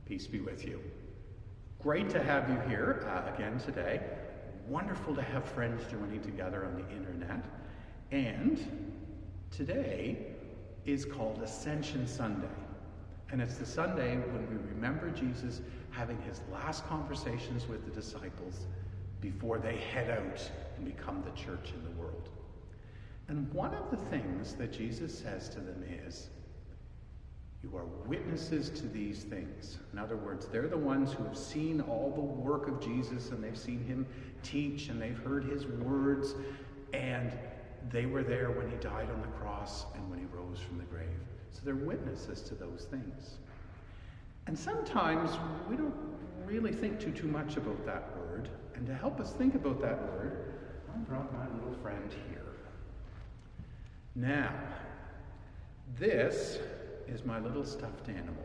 Peace be with you. Great to have you here again today. Wonderful to have friends joining together on the internet. And today is called Ascension Sunday. And it's the Sunday when we remember Jesus having his last conversations with the disciples before they head out and become the church in the world. And one of the things that Jesus says to them is, you are witnesses to these things. In other words, they're the ones who have seen all the work of Jesus, and they've seen him teach, and they've heard his words, and they were there when he died on the cross and when he rose from the grave. So they're witnesses to those things. And sometimes we don't really think too much about that word. And to help us think about that word, I brought my little friend here. Now, this is my little stuffed animal.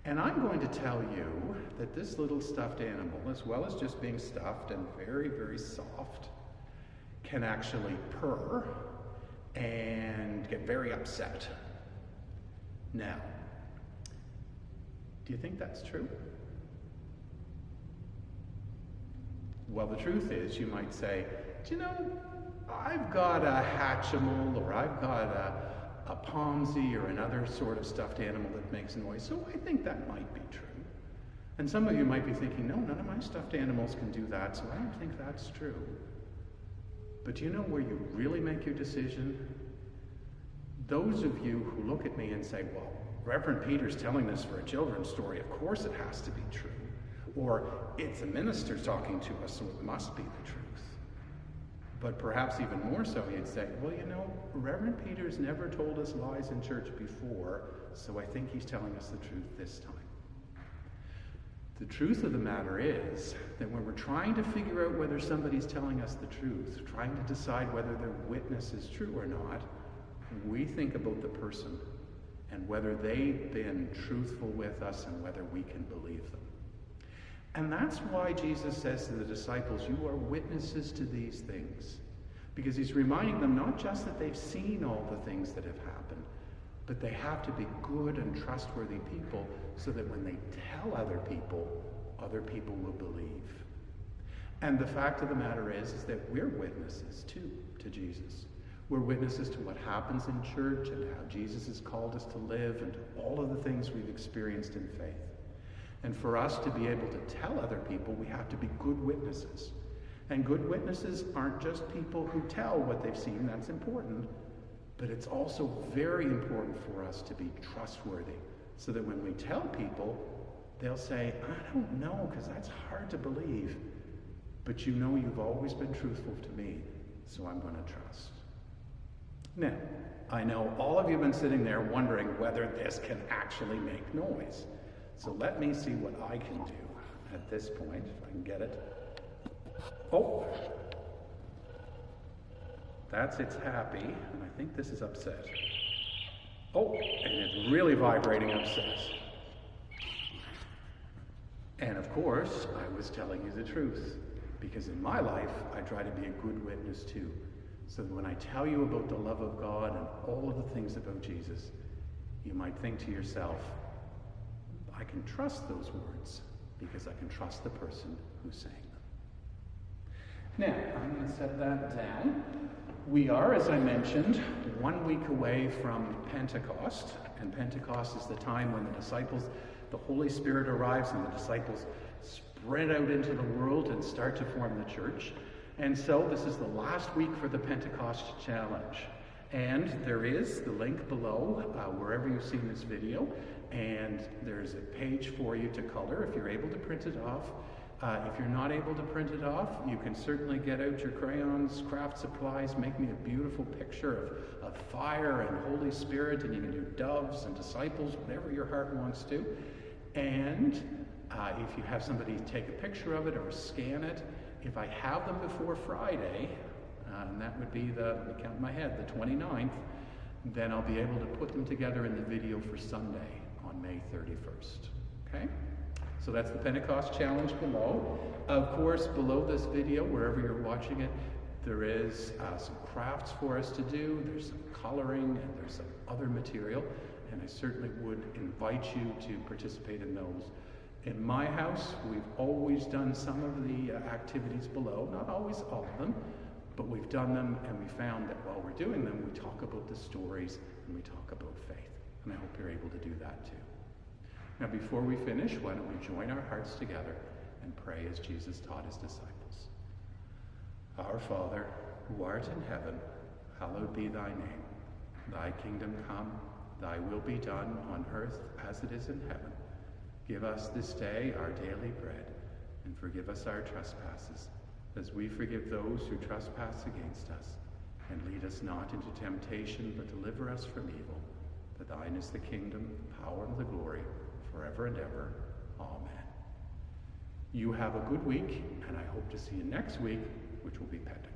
And I'm going to tell you that this little stuffed animal, as well as just being stuffed and very, very soft, can actually purr and get very upset. Now, do you think that's true? Well, the truth is, you might say, do you know, I've got a Hatchimal, or I've got a Pomsey, or another sort of stuffed animal that makes noise, so I think that might be true. And some of you might be thinking, no, none of my stuffed animals can do that, so I don't think that's true. But do you know where you really make your decision? Those of you who look at me and say, well, Reverend Peter's telling this for a children's story, of course it has to be true. Or it's a minister talking to us, so it must be the truth. But perhaps even more so, you'd say, well, you know, Reverend Peter's never told us lies in church before, so I think he's telling us the truth this time. The truth of the matter is that when we're trying to figure out whether somebody's telling us the truth, trying to decide whether their witness is true or not, we think about the person and whether they've been truthful with us and whether we can believe them. And that's why Jesus says to the disciples, you are witnesses to these things. Because he's reminding them not just that they've seen all the things that have happened, but they have to be good and trustworthy people so that when they tell other people will believe. And the fact of the matter is that we're witnesses too to Jesus. We're witnesses to what happens in church and how Jesus has called us to live and to all of the things we've experienced in faith. And for us to be able to tell other people, we have to be good witnesses. And good witnesses aren't just people who tell what they've seen, that's important, but it's also very important for us to be trustworthy, so that when we tell people, they'll say, I don't know, because that's hard to believe, but you know you've always been truthful to me, so I'm going to trust. Now, I know all of you have been sitting there wondering whether this can actually make noise. So let me see what I can do at this point, if I can get it. Oh, it's happy, and I think this is upset. Oh, and it's really vibrating upset. And of course, I was telling you the truth, because in my life, I try to be a good witness too. So that when I tell you about the love of God and all of the things about Jesus, you might think to yourself, I can trust those words because I can trust the person who's saying them. Now, I'm going to set that down. We are, as I mentioned, 1 week away from Pentecost, and Pentecost is the time when the disciples, the Holy Spirit arrives and the disciples spread out into the world and start to form the church. And so this is the last week for the Pentecost Challenge. And there is the link below, wherever you've seen this video, and there's a page for you to color if you're able to print it off. If you're not able to print it off, you can certainly get out your crayons, craft supplies, make me a beautiful picture of fire and Holy Spirit, and you can do doves and disciples, whatever your heart wants to. And if you have somebody take a picture of it or scan it, if I have them before Friday, and that would be let me count in my head, the 29th, then I'll be able to put them together in the video for Sunday on May 31st. Okay? So that's the Pentecost Challenge below. Of course, below this video, wherever you're watching it, there is some crafts for us to do, there's some coloring, and there's some other material. and I certainly would invite you to participate in those. In my house, we've always done some of the activities below, not always all of them, but we've done them, and we found that while we're doing them, we talk about the stories and we talk about faith. And I hope you're able to do that too. Now, before we finish, why don't we join our hearts together and pray as Jesus taught his disciples. Our Father, who art in heaven, hallowed be thy name. Thy kingdom come, thy will be done on earth as it is in heaven. Give us this day our daily bread, and forgive us our trespasses, as we forgive those who trespass against us. And lead us not into temptation, but deliver us from evil. For thine is the kingdom, the power, and the glory, forever and ever. Amen. You have a good week, and I hope to see you next week, which will be Pentecost.